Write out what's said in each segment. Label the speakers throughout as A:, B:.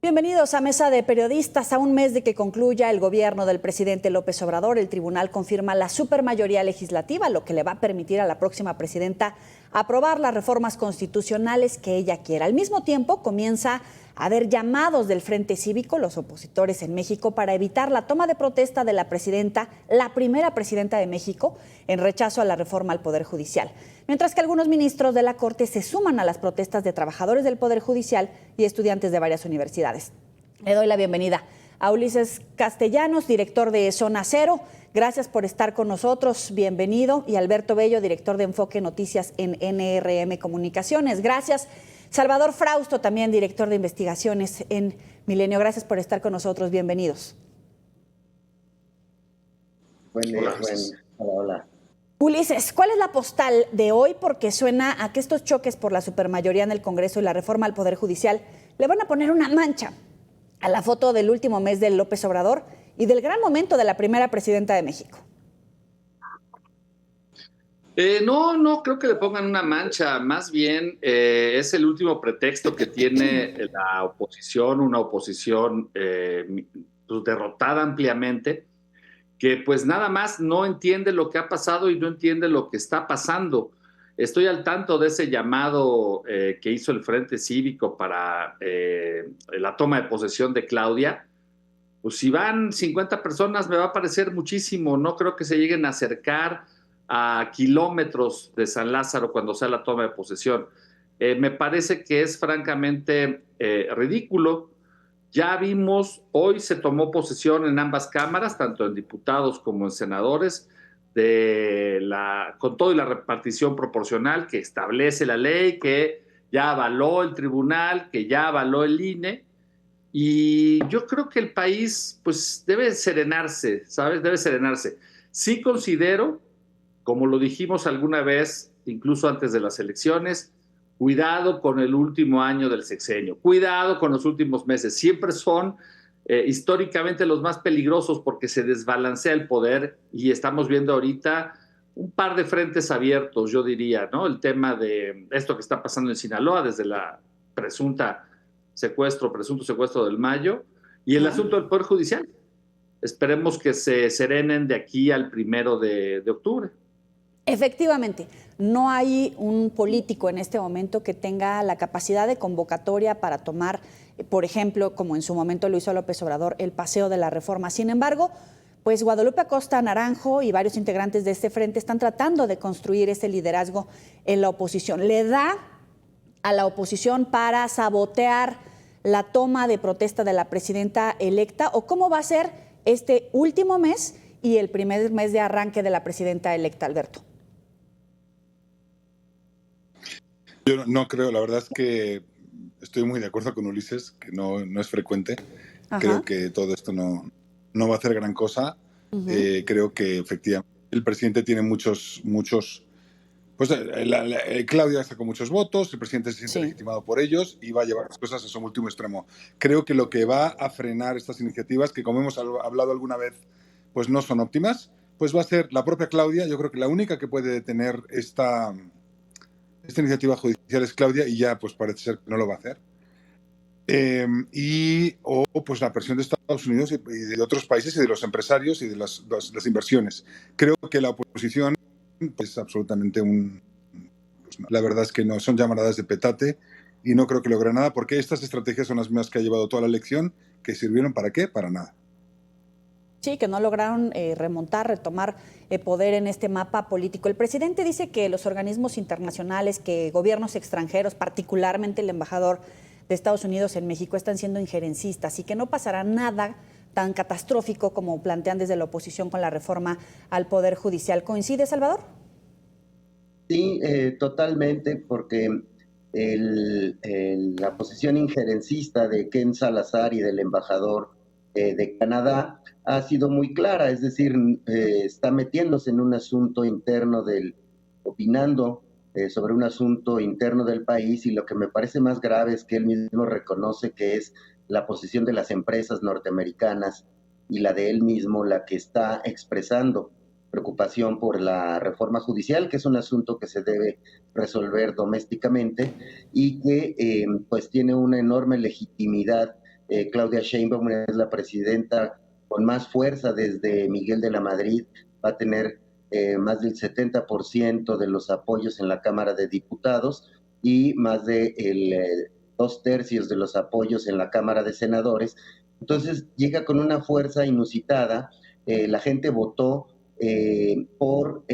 A: Bienvenidos a Mesa de Periodistas. A un mes de que concluya el gobierno del presidente López Obrador, el tribunal confirma la supermayoría legislativa, lo que le va a permitir a la próxima presidenta aprobar las reformas constitucionales que ella quiera. Al mismo tiempo, comienza a haber llamados del Frente Cívico, los opositores en México, para evitar la toma de protesta de la presidenta, la primera presidenta de México, en rechazo a la reforma al Poder Judicial. Mientras que algunos ministros de la Corte se suman a las protestas de trabajadores del Poder Judicial y estudiantes de varias universidades. Le doy la bienvenida a Ulises Castellanos, director de Zona Cero. Gracias por estar con nosotros, bienvenido. Y Alberto Bello, director de Enfoque Noticias en NRM Comunicaciones. Gracias. Salvador Frausto, también director de investigaciones en Milenio. Gracias por estar con nosotros, bienvenidos.
B: Hola.
A: Ulises, ¿cuál es la postal de hoy? Porque suena a que estos choques por la supermayoría en el Congreso y la reforma al Poder Judicial le van a poner una mancha a la foto del último mes de López Obrador y del gran momento de la primera presidenta de México.
C: No creo que le pongan una mancha, más bien es el último pretexto que tiene la oposición, una oposición derrotada ampliamente, que pues nada más no entiende lo que ha pasado y no entiende lo que está pasando. Estoy al tanto de ese llamado que hizo el Frente Cívico para la toma de posesión de Claudia. Pues si van 50 personas me va a parecer muchísimo, no creo que se lleguen a acercar a kilómetros de San Lázaro cuando sea la toma de posesión. Me parece que es francamente ridículo. Ya vimos, hoy se tomó posesión en ambas cámaras, tanto en diputados como en senadores, con todo y la repartición proporcional que establece la ley, que ya avaló el tribunal, que ya avaló el INE. Y yo creo que el país pues debe serenarse, ¿sabes? Debe serenarse. Sí considero, como lo dijimos alguna vez, incluso antes de las elecciones, cuidado con el último año del sexenio, cuidado con los últimos meses. Siempre son históricamente los más peligrosos porque se desbalancea el poder y estamos viendo ahorita un par de frentes abiertos, yo diría, ¿no? El tema de esto que está pasando en Sinaloa desde la presunto secuestro del Mayo y el asunto del Poder Judicial. Esperemos que se serenen de aquí al 1 de octubre.
A: Efectivamente, no hay un político en este momento que tenga la capacidad de convocatoria para tomar, por ejemplo, como en su momento lo hizo López Obrador, el paseo de la reforma. Sin embargo, pues Guadalupe Acosta Naranjo y varios integrantes de este frente están tratando de construir ese liderazgo en la oposición. ¿Le da a la oposición para sabotear la toma de protesta de la presidenta electa? ¿O cómo va a ser este último mes y el primer mes de arranque de la presidenta electa, Alberto?
D: Yo no creo, la verdad es que estoy muy de acuerdo con Ulises, que no es frecuente. Ajá. Creo que todo esto no va a hacer gran cosa. Creo que efectivamente el presidente tiene muchos pues Claudia sacó muchos votos, el presidente se siente legitimado por ellos y va a llevar las cosas a su último extremo. Creo que lo que va a frenar estas iniciativas, que como hemos hablado alguna vez, pues no son óptimas, pues va a ser la propia Claudia. Yo creo que la única que puede detener esta iniciativa judicial es Claudia y ya pues parece ser que no lo va a hacer. O pues la presión de Estados Unidos y de otros países y de los empresarios y de las inversiones. Creo que la oposición es absolutamente la verdad es que no, son llamaradas de petate y no creo que logre nada porque estas estrategias son las mismas que ha llevado toda la elección, que sirvieron ¿para qué? Para nada.
A: Sí, que no lograron retomar poder en este mapa político. El presidente dice que los organismos internacionales, que gobiernos extranjeros, particularmente el embajador de Estados Unidos en México, están siendo injerencistas y que no pasará nada tan catastrófico como plantean desde la oposición con la reforma al Poder Judicial. ¿Coincide, Salvador?
B: Sí, totalmente, porque la posición injerencista de Ken Salazar y del embajador de Canadá ha sido muy clara, es decir, está metiéndose en un asunto interno opinando sobre un asunto interno del país, y lo que me parece más grave es que él mismo reconoce que es la posición de las empresas norteamericanas y la de él mismo la que está expresando preocupación por la reforma judicial, que es un asunto que se debe resolver domésticamente y que pues tiene una enorme legitimidad Claudia Sheinbaum es la presidenta con más fuerza desde Miguel de la Madrid, va a tener más del 70% de los apoyos en la Cámara de Diputados y más de 2/3 de los apoyos en la Cámara de Senadores. Entonces llega con una fuerza inusitada. La gente votó por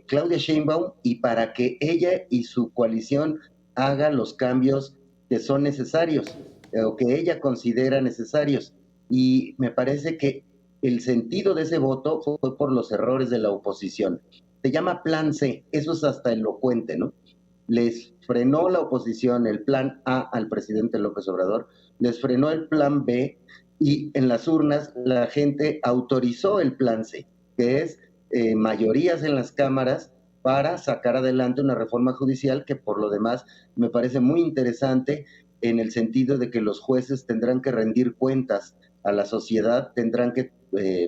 B: Claudia Sheinbaum y para que ella y su coalición haga los cambios que son necesarios o que ella considera necesarios. Y me parece que el sentido de ese voto fue por los errores de la oposición. Se llama Plan C, eso es hasta elocuente, ¿no? Les frenó la oposición el Plan A al presidente López Obrador, les frenó el Plan B y en las urnas la gente autorizó el Plan C, que es mayorías en las cámaras para sacar adelante una reforma judicial que por lo demás me parece muy interesante en el sentido de que los jueces tendrán que rendir cuentas a la sociedad, tendrán que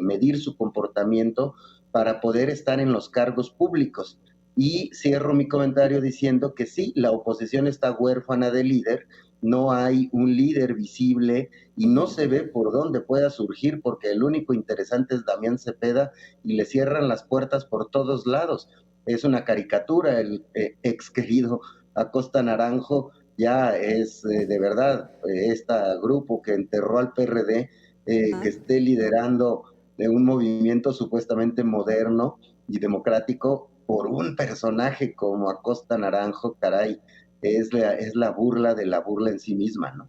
B: medir su comportamiento para poder estar en los cargos públicos. Y cierro mi comentario diciendo que sí, la oposición está huérfana de líder, no hay un líder visible y no se ve por dónde pueda surgir porque el único interesante es Damián Cepeda y le cierran las puertas por todos lados. Es una caricatura, el ex querido Acosta Naranjo ya es de verdad este grupo que enterró al PRD, que esté liderando un movimiento supuestamente moderno y democrático por un personaje como Acosta Naranjo, caray, es la burla de la burla en sí misma, ¿no?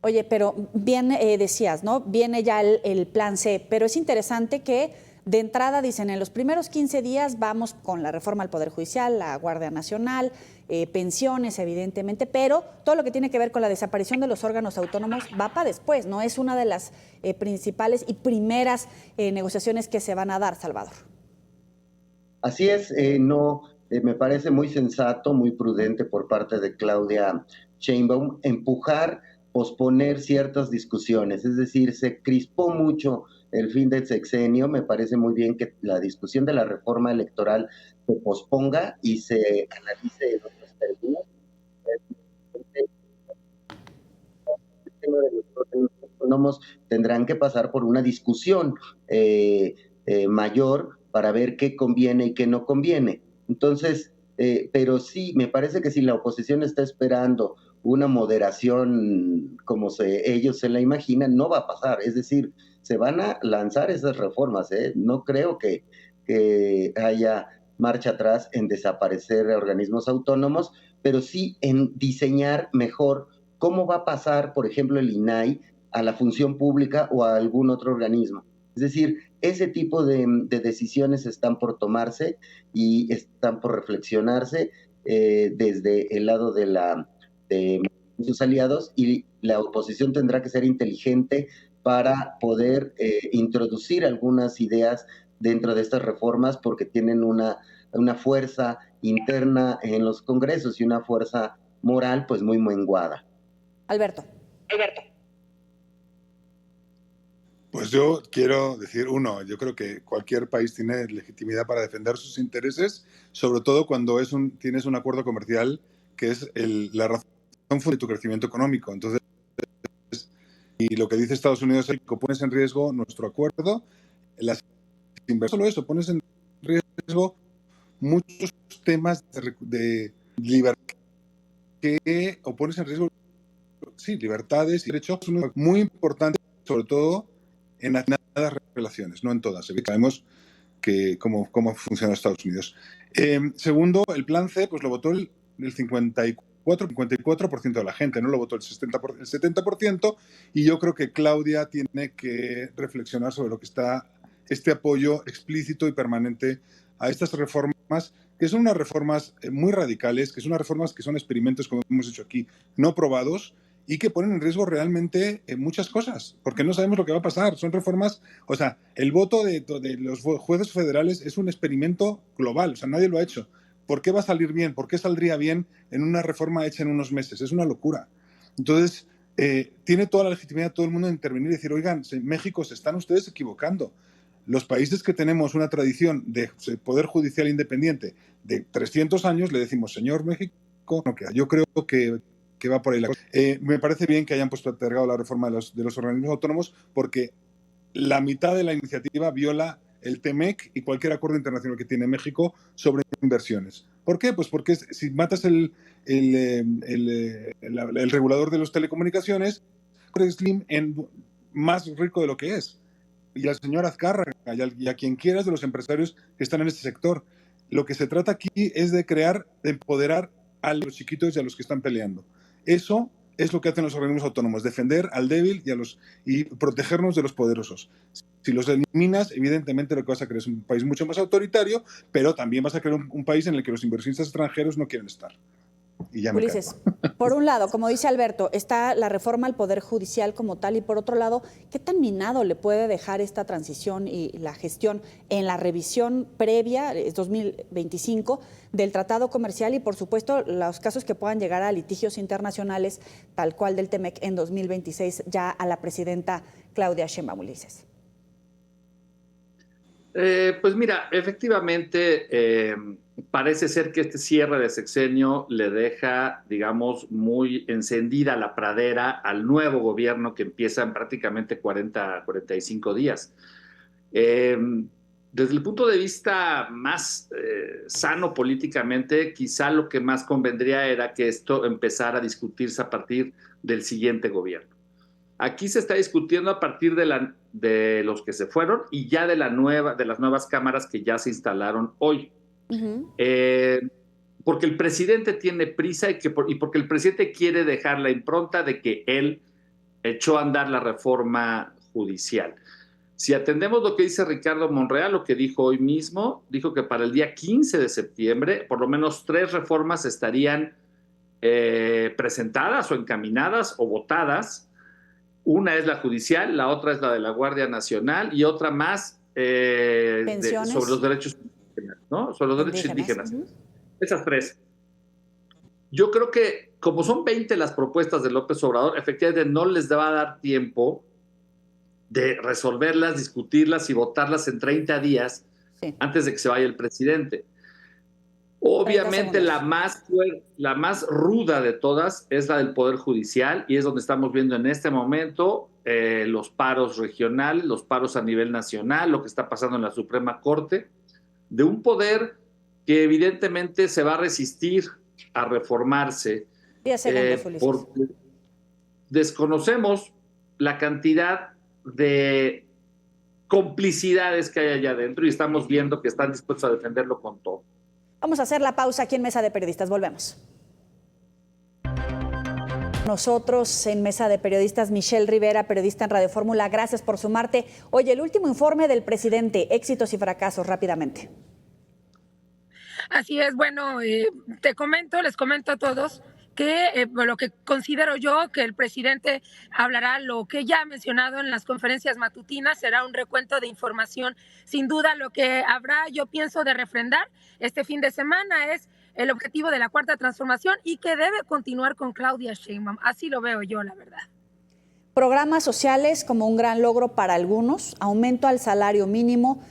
A: Oye, pero bien decías, ¿no? Viene ya el Plan C, pero es interesante que de entrada dicen en los primeros 15 días vamos con la reforma al Poder Judicial, la Guardia Nacional, pensiones evidentemente, pero todo lo que tiene que ver con la desaparición de los órganos autónomos va para después, ¿no? Es una de las principales y primeras negociaciones que se van a dar, Salvador.
B: Así es, me parece muy sensato, muy prudente por parte de Claudia Sheinbaum empujar, posponer ciertas discusiones, es decir, se crispó mucho el fin del sexenio, me parece muy bien que la discusión de la reforma electoral se posponga y se analice en otros términos. Los autónomos tendrán que pasar por una discusión mayor para ver qué conviene y qué no conviene. Entonces, pero sí, me parece que si la oposición está esperando una moderación como ellos se la imaginan, no va a pasar. Es decir, se van a lanzar esas reformas. No creo que haya marcha atrás en desaparecer organismos autónomos, pero sí en diseñar mejor cómo va a pasar, por ejemplo, el INAI a la función pública o a algún otro organismo. Es decir, ese tipo de decisiones están por tomarse y están por reflexionarse desde el lado de sus aliados, y la oposición tendrá que ser inteligente para poder introducir algunas ideas dentro de estas reformas porque tienen una fuerza interna en los congresos y una fuerza moral pues muy menguada.
A: Alberto.
D: Pues yo quiero decir, yo creo que cualquier país tiene legitimidad para defender sus intereses, sobre todo cuando tienes un acuerdo comercial que es la razón de tu crecimiento económico. Entonces, y lo que dice Estados Unidos es que pones en riesgo nuestro acuerdo, no solo eso, pones en riesgo muchos temas de libertad o pones en riesgo libertades y derechos muy importantes, sobre todo en determinadas relaciones, no en todas. Sabemos cómo funciona Estados Unidos. Segundo, el Plan C pues lo votó el 54% de la gente, no lo votó el 70%, y yo creo que Claudia tiene que reflexionar sobre lo que está este apoyo explícito y permanente a estas reformas, que son unas reformas muy radicales, que son unas reformas que son experimentos, como hemos dicho aquí, no probados, y que ponen en riesgo realmente muchas cosas, porque no sabemos lo que va a pasar. Son reformas, o sea, el voto de los jueces federales es un experimento global, o sea, nadie lo ha hecho. ¿Por qué va a salir bien? ¿Por qué saldría bien en una reforma hecha en unos meses? Es una locura. Entonces, tiene toda la legitimidad todo el mundo de intervenir y decir, oigan, en México se están ustedes equivocando. Los países que tenemos una tradición de poder judicial independiente de 300 años, le decimos, señor México, yo creo que que va por ahí la cosa. Me parece bien que hayan postergado la reforma de los organismos autónomos, porque la mitad de la iniciativa viola el TEMEC y cualquier acuerdo internacional que tiene México sobre inversiones. ¿Por qué? Pues porque si matas el regulador de las telecomunicaciones, Slim en más rico de lo que es. Y al señor Azcárraga y a quien quieras de los empresarios que están en este sector. Lo que se trata aquí es de empoderar a los chiquitos y a los que están peleando. Eso es lo que hacen los organismos autónomos, defender al débil y protegernos de los poderosos. Si los eliminas, evidentemente lo que vas a crear es un país mucho más autoritario, pero también vas a crear un país en el que los inversionistas extranjeros no quieren estar. Y ya
A: Ulises, por un lado, como dice Alberto, está la reforma al Poder Judicial como tal, y por otro lado, ¿qué tan minado le puede dejar esta transición y la gestión en la revisión previa, 2025, del Tratado Comercial y, por supuesto, los casos que puedan llegar a litigios internacionales, tal cual del TEMEC en 2026, ya a la presidenta Claudia Sheinbaum? Ulises.
C: Pues mira, efectivamente, parece ser que este cierre de sexenio le deja, digamos, muy encendida la pradera al nuevo gobierno que empieza en prácticamente 45 días. Desde el punto de vista más sano políticamente, quizá lo que más convendría era que esto empezara a discutirse a partir del siguiente gobierno. Aquí se está discutiendo a partir de los que se fueron y ya de las nuevas cámaras que ya se instalaron hoy. Uh-huh. Porque el presidente tiene prisa y porque el presidente quiere dejar la impronta de que él echó a andar la reforma judicial. Si atendemos lo que dice Ricardo Monreal, lo que dijo hoy mismo, dijo que para el día 15 de septiembre por lo menos 3 reformas estarían presentadas o encaminadas o votadas. Una es la judicial, la otra es la de la Guardia Nacional y otra más sobre los derechos indígenas, ¿no? Sobre los derechos indígenas. Uh-huh. Esas 3. Yo creo que como son 20 las propuestas de López Obrador, efectivamente no les va a dar tiempo de resolverlas, discutirlas y votarlas en 30 días antes de que se vaya el presidente. Obviamente la más ruda de todas es la del Poder Judicial y es donde estamos viendo en este momento los paros regionales, los paros a nivel nacional, lo que está pasando en la Suprema Corte, de un poder que evidentemente se va a resistir a reformarse.
A: 10 segundos, Ulises.
C: Porque desconocemos la cantidad de complicidades que hay allá adentro y estamos viendo que están dispuestos a defenderlo con todo.
A: Vamos a hacer la pausa aquí en Mesa de Periodistas. Volvemos. Nosotros en Mesa de Periodistas, Michelle Rivera, periodista en Radio Fórmula. Gracias por sumarte. Oye, el último informe del presidente, éxitos y fracasos, rápidamente.
E: Así es, bueno, les comento a todos que lo que considero yo que el presidente hablará lo que ya ha mencionado en las conferencias matutinas, será un recuento de información. Sin duda lo que habrá, yo pienso, de refrendar este fin de semana es el objetivo de la Cuarta Transformación y que debe continuar con Claudia Sheinbaum. Así lo veo yo, la verdad.
A: Programas sociales como un gran logro para algunos, aumento al salario mínimo,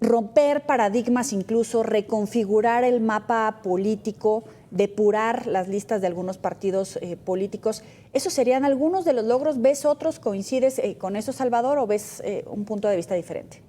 A: romper paradigmas, incluso reconfigurar el mapa político, depurar las listas de algunos partidos políticos. ¿Esos serían algunos de los logros? ¿Ves otros? ¿Coincides con eso, Salvador, o ves un punto de vista diferente?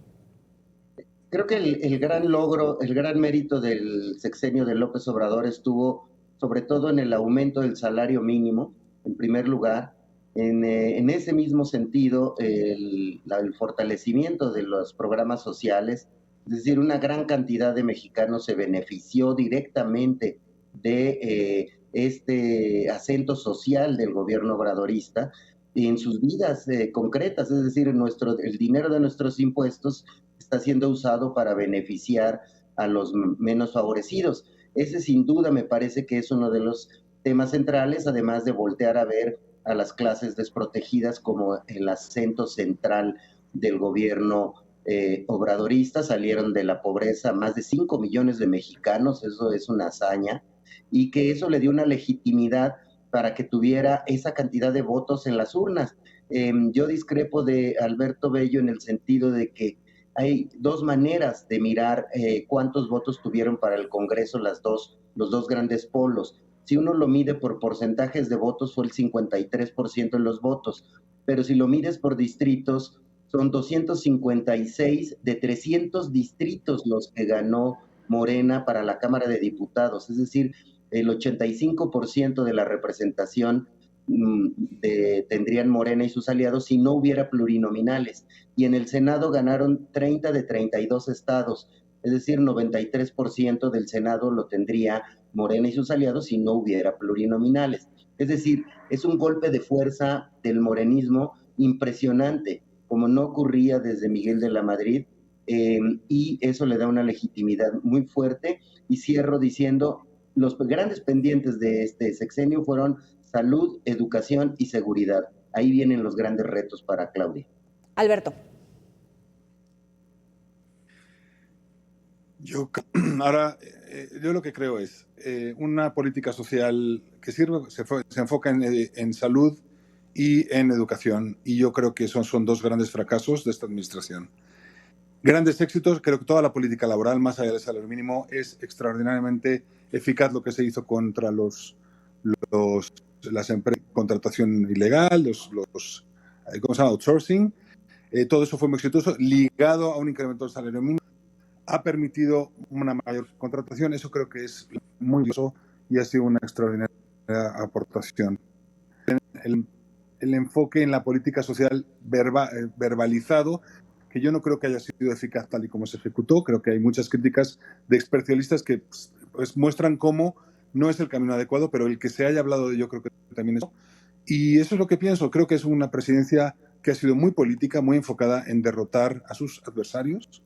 B: Creo que el gran logro, el gran mérito del sexenio de López Obrador estuvo sobre todo en el aumento del salario mínimo, en primer lugar. En ese mismo sentido, el fortalecimiento de los programas sociales, es decir, una gran cantidad de mexicanos se benefició directamente de este acento social del gobierno obradorista en sus vidas concretas, es decir, el dinero de nuestros impuestos está siendo usado para beneficiar a los menos favorecidos. Ese sin duda me parece que es uno de los temas centrales, además de voltear a ver a las clases desprotegidas como el acento central del gobierno obradorista. Salieron de la pobreza más de 5 millones de mexicanos, eso es una hazaña, y que eso le dio una legitimidad para que tuviera esa cantidad de votos en las urnas. Yo discrepo de Alberto Bello en el sentido de que hay 2 maneras de mirar cuántos votos tuvieron para el Congreso los dos grandes polos. Si uno lo mide por porcentajes de votos, fue el 53% de los votos, pero si lo mides por distritos, son 256 de 300 distritos los que ganó Morena para la Cámara de Diputados, es decir, el 85% de la representación tendrían Morena y sus aliados si no hubiera plurinominales. Y en el Senado ganaron 30 de 32 estados, es decir, 93% del Senado lo tendría Morena y sus aliados si no hubiera plurinominales. Es decir, es un golpe de fuerza del morenismo impresionante, como no ocurría desde Miguel de la Madrid, y eso le da una legitimidad muy fuerte. Y cierro diciendo, los grandes pendientes de este sexenio fueron salud, educación y seguridad. Ahí vienen los grandes retos para Claudia.
A: Alberto.
D: Yo lo que creo es una política social que se enfoca en salud y en educación, y yo creo que esos son dos grandes fracasos de esta administración. Grandes éxitos, creo que toda la política laboral, más allá del salario mínimo, es extraordinariamente eficaz. Lo que se hizo contra las empresas, contratación ilegal, ¿cómo se llama? Outsourcing, todo eso fue muy exitoso, ligado a un incremento del salario mínimo, ha permitido una mayor contratación. Eso creo que es muy valioso y ha sido una extraordinaria aportación. El enfoque en la política social verbalizado, que yo no creo que haya sido eficaz tal y como se ejecutó. Creo que hay muchas críticas de especialistas que pues muestran cómo no es el camino adecuado, pero el que se haya hablado de ello creo que también es. Y eso es lo que pienso. Creo que es una presidencia que ha sido muy política, muy enfocada en derrotar a sus adversarios,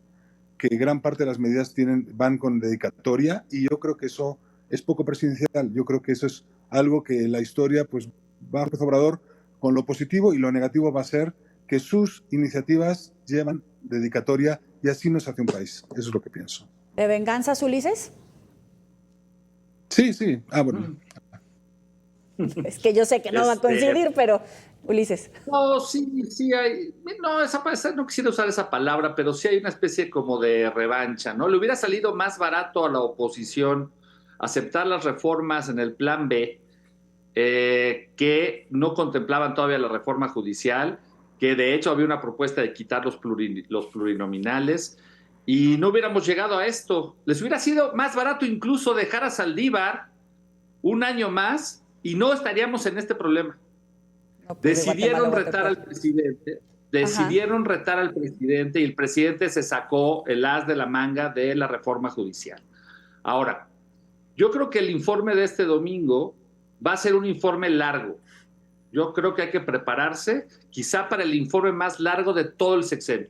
D: que gran parte de las medidas van con dedicatoria, y yo creo que eso es poco presidencial. Yo creo que eso es algo que la historia pues va a López Obrador con lo positivo, y lo negativo va a ser que sus iniciativas llevan dedicatoria, y así no se hace un país. Eso es lo que pienso.
A: ¿De venganzas, Ulises?
D: Sí. Bueno.
A: Es que yo sé que no va a coincidir, pero Ulises.
C: No, sí hay. No, no quisiera usar esa palabra, pero sí hay una especie como de revancha, ¿no? Le hubiera salido más barato a la oposición aceptar las reformas en el plan B, que no contemplaban todavía la reforma judicial, que de hecho había una propuesta de quitar los plurinominales, y no hubiéramos llegado a esto. Les hubiera sido más barato incluso dejar a Saldívar un año más y no estaríamos en este problema. No, decidieron retar al presidente, y el presidente se sacó el as de la manga de la reforma judicial. Ahora, yo creo que el informe de este domingo va a ser un informe largo. Yo creo que hay que prepararse quizá para el informe más largo de todo el sexenio,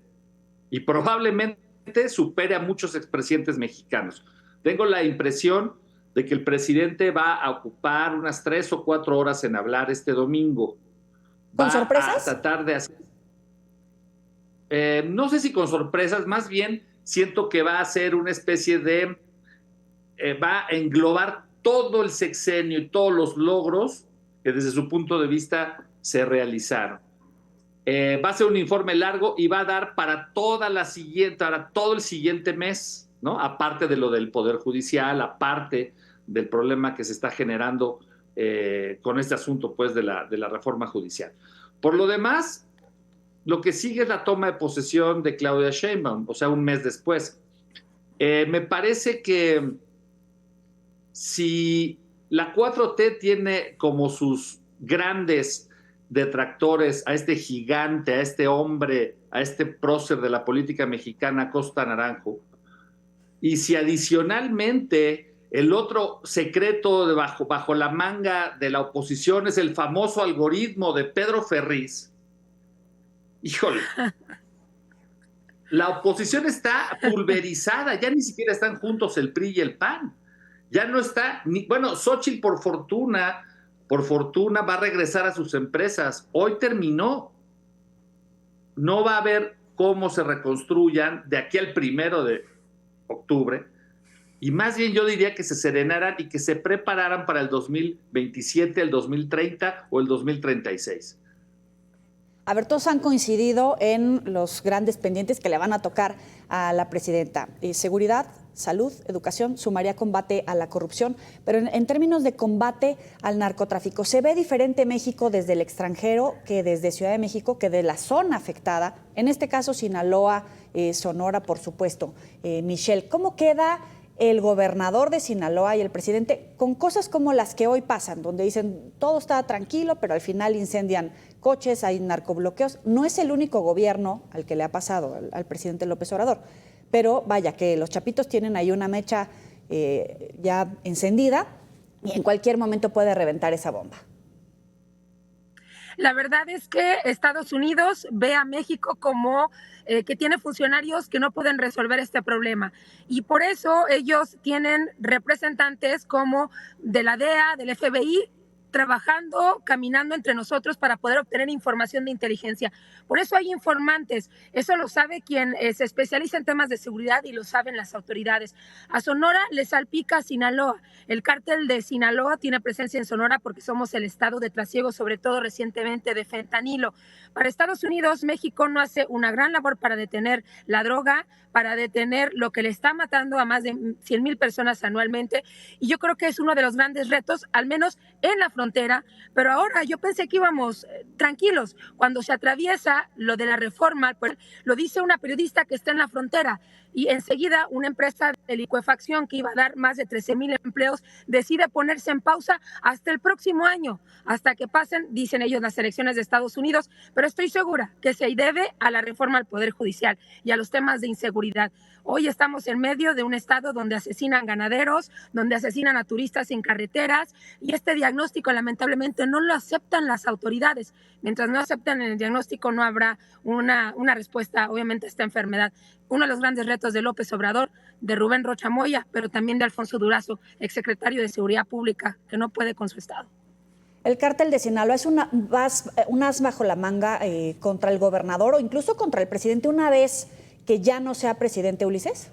C: y probablemente supere a muchos expresidentes mexicanos. Tengo la impresión de que el presidente va a ocupar unas 3 o 4 horas en hablar este domingo.
A: ¿Con sorpresas?
C: A tratar de hacer, no sé si con sorpresas, más bien siento que va a ser una especie de, va a englobar todo el sexenio y todos los logros que desde su punto de vista se realizaron. Va a ser un informe largo y va a dar para todo el siguiente mes, ¿no? Aparte de lo del Poder Judicial, aparte del problema que se está generando con este asunto pues de la reforma judicial. Por lo demás, lo que sigue es la toma de posesión de Claudia Sheinbaum, o sea, un mes después. Me parece que si la 4T tiene como sus grandes detractores a este gigante, a este hombre, a este prócer de la política mexicana, Costa Naranjo, y si adicionalmente el otro secreto bajo la manga de la oposición es el famoso algoritmo de Pedro Ferriz, híjole, la oposición está pulverizada, ya ni siquiera están juntos el PRI y el PAN, ya no está, Xóchitl por fortuna va a regresar a sus empresas, hoy terminó, no va a haber cómo se reconstruyan de aquí al 1 de octubre, y más bien yo diría que se serenaran y que se prepararan para el 2027, el 2030 o el 2036.
A: A ver, todos han coincidido en los grandes pendientes que le van a tocar a la presidenta. Seguridad, salud, educación, sumaría combate a la corrupción, pero en términos de combate al narcotráfico, ¿se ve diferente México desde el extranjero que desde Ciudad de México, que de la zona afectada? En este caso, Sinaloa, Sonora, por supuesto. Michelle, ¿cómo queda el gobernador de Sinaloa y el presidente con cosas como las que hoy pasan, donde dicen todo está tranquilo, pero al final incendian coches, hay narcobloqueos? No es el único gobierno al que le ha pasado al presidente López Obrador, pero vaya que los chapitos tienen ahí una mecha ya encendida y en cualquier momento puede reventar esa bomba.
E: La verdad es que Estados Unidos ve a México como que tiene funcionarios que no pueden resolver este problema. Y por eso ellos tienen representantes como de la DEA, del FBI, trabajando, caminando entre nosotros para poder obtener información de inteligencia. Por eso hay informantes. Eso lo sabe quien se especializa en temas de seguridad y lo saben las autoridades. A Sonora le salpica Sinaloa. El cártel de Sinaloa tiene presencia en Sonora porque somos el estado de trasiego, sobre todo recientemente de fentanilo. Para Estados Unidos, México no hace una gran labor para detener la droga, para detener lo que le está matando a más de 100,000 personas anualmente. Y yo creo que es uno de los grandes retos, al menos en la frontera. Pero ahora yo pensé que íbamos tranquilos. Cuando se atraviesa lo de la reforma, pues lo dice una periodista que está en la frontera, y enseguida una empresa de licuefacción que iba a dar más de 13,000 empleos decide ponerse en pausa hasta el próximo año, hasta que pasen, dicen ellos, las elecciones de Estados Unidos. Pero estoy segura que se debe a la reforma al Poder Judicial y a los temas de inseguridad. Hoy estamos en medio de un estado donde asesinan ganaderos, donde asesinan a turistas en carreteras, y este diagnóstico lamentablemente no lo aceptan las autoridades. Mientras no aceptan el diagnóstico no habrá una respuesta, obviamente, a esta enfermedad. Uno de los grandes retos de López Obrador, de Rubén Rocha Moya, pero también de Alfonso Durazo, exsecretario de Seguridad Pública, que no puede con su estado.
A: El cártel de Sinaloa es un as bajo la manga contra el gobernador o incluso contra el presidente una vez que ya no sea presidente, Ulises.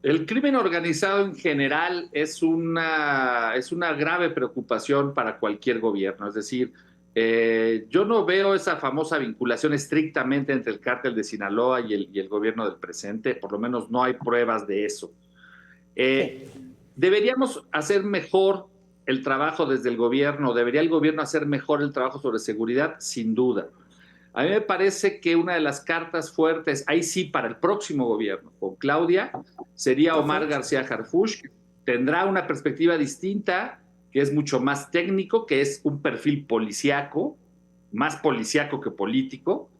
C: El crimen organizado en general es una grave preocupación para cualquier gobierno. Es decir, yo no veo esa famosa vinculación estrictamente entre el cártel de Sinaloa y el gobierno del presente. Por lo menos no hay pruebas de eso. Deberíamos hacer mejor el trabajo desde el gobierno. ¿Debería el gobierno hacer mejor el trabajo sobre seguridad? Sin duda. A mí me parece que una de las cartas fuertes, ahí sí, para el próximo gobierno, con Claudia, sería Omar García Harfuch. Tendrá una perspectiva distinta, que es mucho más técnico, que es un perfil policíaco, más policíaco que político,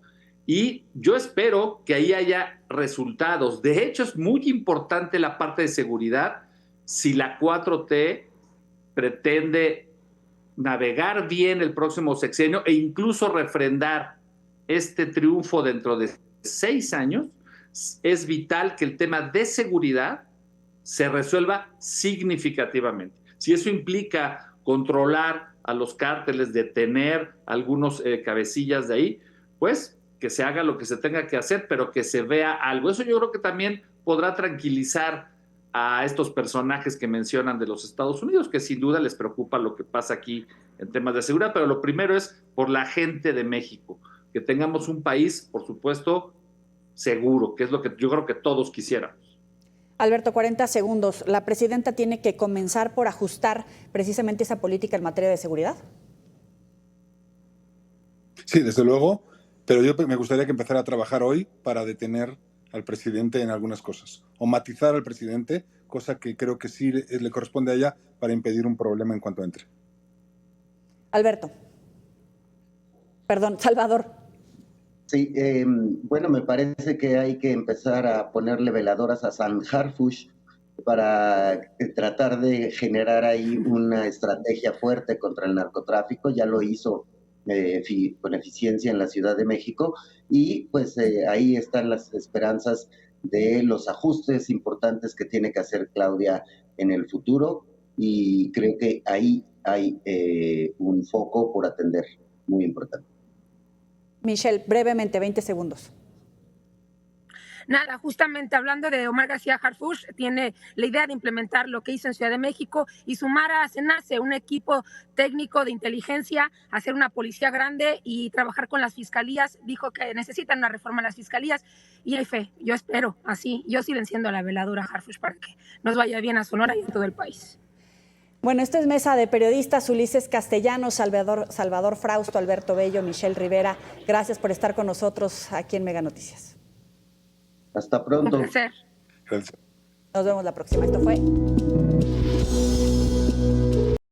C: y yo espero que ahí haya resultados. De hecho, es muy importante la parte de seguridad si la 4T pretende navegar bien el próximo sexenio e incluso refrendar este triunfo dentro de 6 años. Es vital que el tema de seguridad se resuelva significativamente. Si eso implica controlar a los cárteles, detener algunos cabecillas de ahí, pues que se haga lo que se tenga que hacer, pero que se vea algo. Eso yo creo que también podrá tranquilizar a estos personajes que mencionan de los Estados Unidos, que sin duda les preocupa lo que pasa aquí en temas de seguridad, pero lo primero es por la gente de México, que tengamos un país, por supuesto, seguro, que es lo que yo creo que todos quisiéramos.
A: Alberto, 40 segundos. ¿La presidenta tiene que comenzar por ajustar precisamente esa política en materia de seguridad?
D: Sí, desde luego, pero yo me gustaría que empezara a trabajar hoy para detener al presidente en algunas cosas, o matizar al presidente, cosa que creo que sí le corresponde a ella para impedir un problema en cuanto entre.
A: Alberto. Perdón, Salvador.
B: Sí, bueno, me parece que hay que empezar a ponerle veladoras a San Harfuch para tratar de generar ahí una estrategia fuerte contra el narcotráfico. Ya lo hizo con eficiencia en la Ciudad de México, y pues ahí están las esperanzas de los ajustes importantes que tiene que hacer Claudia en el futuro, y creo que ahí hay un foco por atender muy importante.
A: Michelle, brevemente, 20 segundos.
E: nada, justamente hablando de Omar García Harfuch, tiene la idea de implementar lo que hizo en Ciudad de México y sumar a SENACE, un equipo técnico de inteligencia, hacer una policía grande y trabajar con las fiscalías. Dijo que necesitan una reforma en las fiscalías y hay fe, yo espero, así, yo sí le enciendo la veladora a Harfuch para que nos vaya bien a Sonora y a todo el país.
A: Bueno, esto es Mesa de Periodistas. Ulises Castellanos, Salvador Frausto, Alberto Bello, Michelle Rivera. Gracias por estar con nosotros aquí en Mega Noticias.
B: Hasta pronto.
E: Un placer.
D: Gracias.
A: Nos vemos la próxima. Esto fue